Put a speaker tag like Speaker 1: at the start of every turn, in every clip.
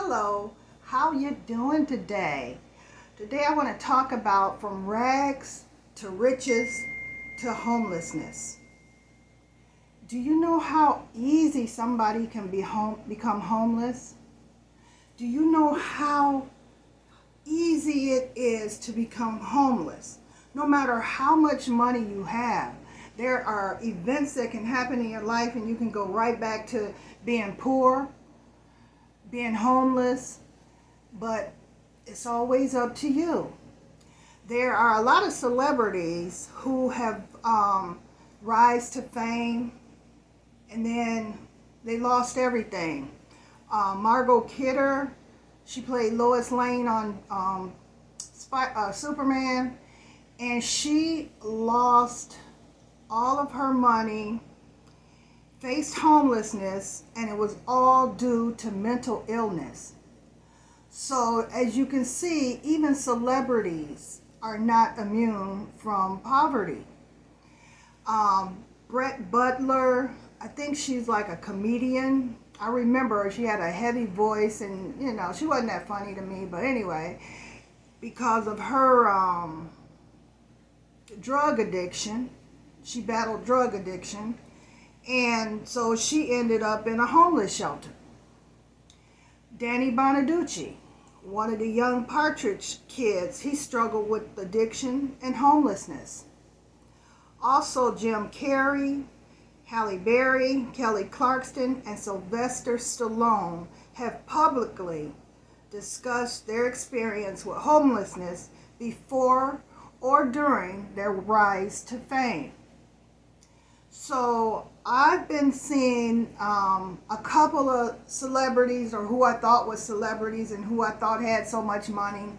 Speaker 1: Hello, how you doing today? Today I want to talk about from rags to riches to homelessness. Do you know how easy somebody can become homeless? Do you know how easy it is to become homeless? No matter how much money you have, there are events that can happen in your life and you can go right back to being poor, being homeless, but it's always up to you. There are a lot of celebrities who have rise to fame and then they lost everything. Margot Kidder, she played Lois Lane on Superman, and she lost all of her money, faced homelessness, and it was all due to mental illness. So as you can see, even celebrities are not immune from poverty. Butler, I think she's like a comedian. I remember she had a heavy voice and, she wasn't that funny to me. But anyway, because of her drug addiction, she battled drug addiction. And so she ended up in a homeless shelter. Danny Bonaduce, one of the young Partridge kids, he struggled with addiction and homelessness. Also, Jim Carrey, Halle Berry, Kelly Clarkson, and Sylvester Stallone have publicly discussed their experience with homelessness before or during their rise to fame. So I've been seeing a couple of celebrities, or who I thought was celebrities and who I thought had so much money.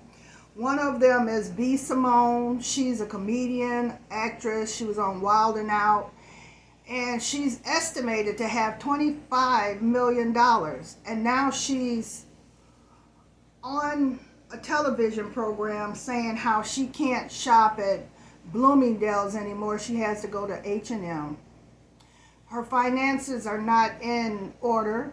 Speaker 1: One of them is Simone. She's a comedian, actress. She was on Wild 'N Out. And she's estimated to have $25 million. And now she's on a television program saying how she can't shop at Bloomingdale's anymore. She has to go to H&M. Her finances are not in order.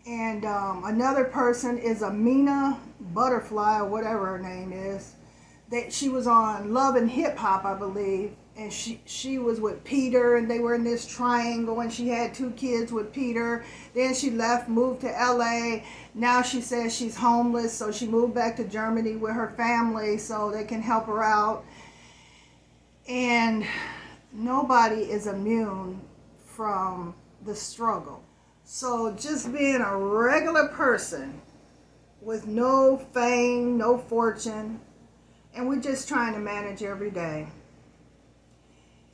Speaker 1: And another person is Amina Butterfly, or whatever her name is. She was on Love and Hip Hop, I believe. And she was with Peter, and they were in this triangle, and she had 2 kids with Peter. Then she left, moved to LA. Now she says she's homeless, so she moved back to Germany with her family so they can help her out. And nobody is immune from the struggle. So just being a regular person with no fame, no fortune, and we're just trying to manage every day.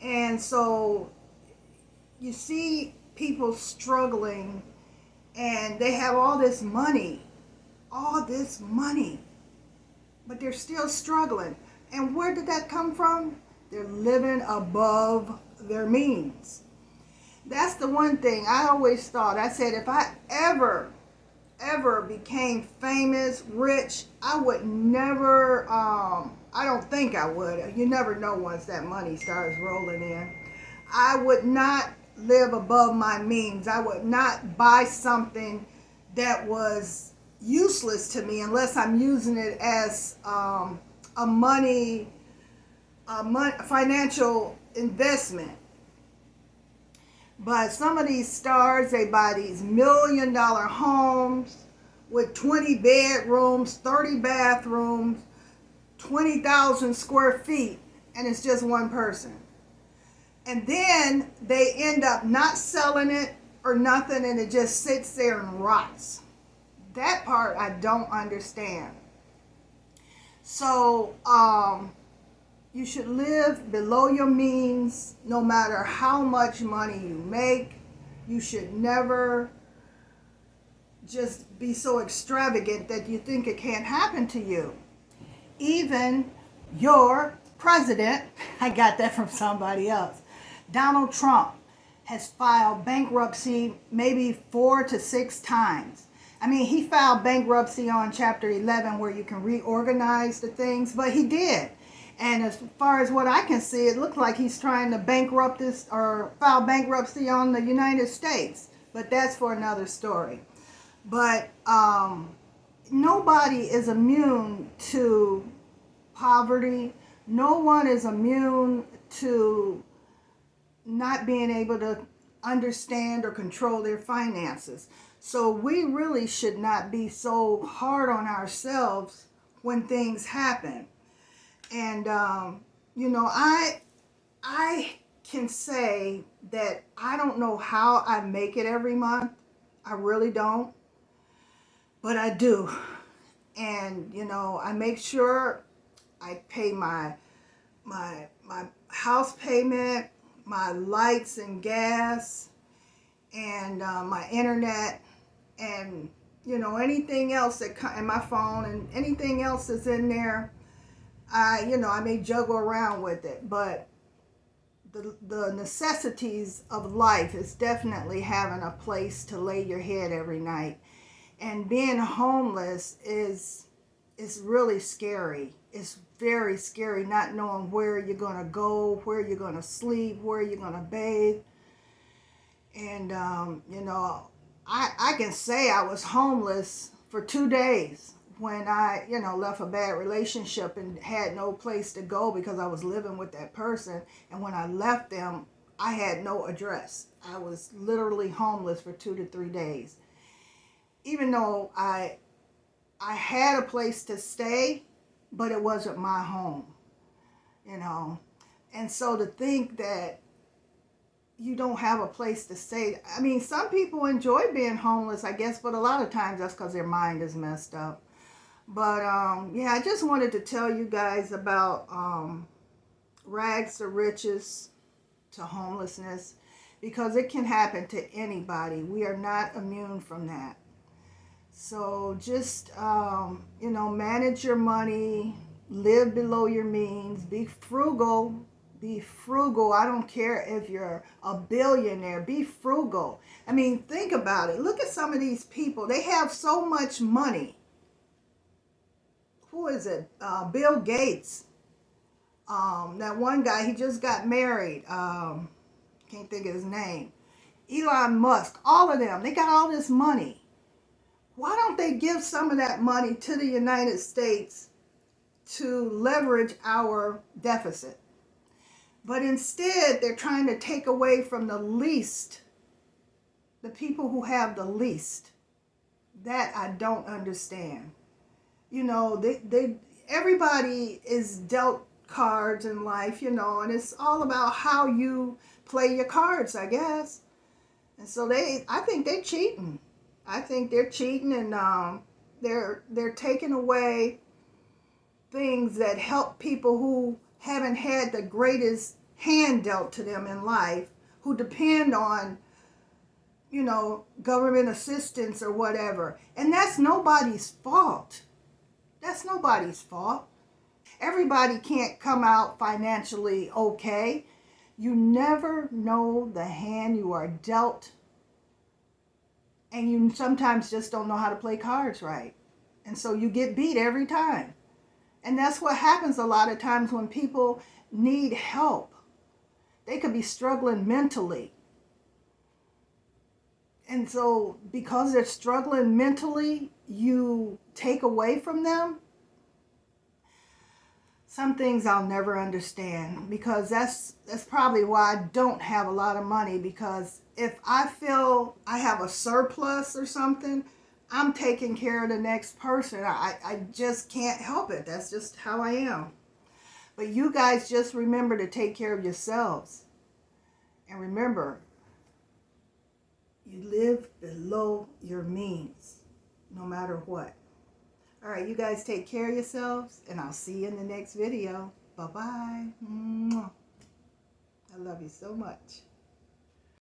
Speaker 1: And so you see people struggling and they have all this money, but they're still struggling. And where did that come from? They're living above their means. That's the one thing I always thought. I said, if I ever became famous, rich, I would never, I don't think I would. You never know once that money starts rolling in. I would not live above my means. I would not buy something that was useless to me unless I'm using it as a financial investment. But some of these stars, they buy these $1 million homes with 20 bedrooms, 30 bathrooms, 20,000 square feet, and it's just one person. And then they end up not selling it or nothing, and it just sits there and rots. That part I don't understand. So, you should live below your means no matter how much money you make. You should never just be so extravagant that you think it can't happen to you. Even your president, I got that from somebody else, Donald Trump, has filed bankruptcy maybe 4 to 6 times. I mean, he filed bankruptcy on Chapter 11 where you can reorganize the things, but he did. And as far as what I can see, it looks like he's trying to bankrupt this or file bankruptcy on the United States. But that's for another story. But nobody is immune to poverty. No one is immune to not being able to understand or control their finances. So we really should not be so hard on ourselves when things happen. And I can say that I don't know how I make it every month. I really don't, but I do. And I make sure I pay my house payment, my lights and gas, and my internet, and anything else and my phone and anything else that's in there. I may juggle around with it, but the necessities of life is definitely having a place to lay your head every night. And being homeless is really scary. It's very scary not knowing where you're going to go, where you're going to sleep, where you're going to bathe. And, I can say I was homeless for 2 days when I, left a bad relationship and had no place to go because I was living with that person. And when I left them, I had no address. I was literally homeless for 2 to 3 days. Even though I had a place to stay, but it wasn't my home, And so to think that you don't have a place to stay. I mean, some people enjoy being homeless, I guess, but a lot of times that's because their mind is messed up. But yeah, I just wanted to tell you guys about rags to riches to homelessness, because it can happen to anybody. We are not immune from that. So just, manage your money, live below your means, be frugal. Be frugal. I don't care if you're a billionaire. Be frugal. I mean, think about it. Look at some of these people. They have so much money. Who is it? Bill Gates. That one guy, he just got married. Can't think of his name. Elon Musk. All of them. They got all this money. Why don't they give some of that money to the United States to leverage our deficit? But instead, they're trying to take away from the least, the people who have the least. That I don't understand. Everybody is dealt cards in life, and it's all about how you play your cards, I guess. And so I think they're cheating. I think they're cheating, and they're taking away things that help people who haven't had the greatest hand dealt to them in life, who depend on, government assistance or whatever. And that's nobody's fault. That's nobody's fault. Everybody can't come out financially okay. You never know the hand you are dealt, and you sometimes just don't know how to play cards right. And so you get beat every time. And that's what happens a lot of times when people need help. They could be struggling mentally. And so because they're struggling mentally, you take away from them. Some things I'll never understand, because that's probably why I don't have a lot of money, because if I feel I have a surplus or something, I'm taking care of the next person. I just can't help it. That's just how I am. But you guys just remember to take care of yourselves. And remember, you live below your means, no matter what. All right, you guys take care of yourselves, and I'll see you in the next video. Bye-bye. I love you so much.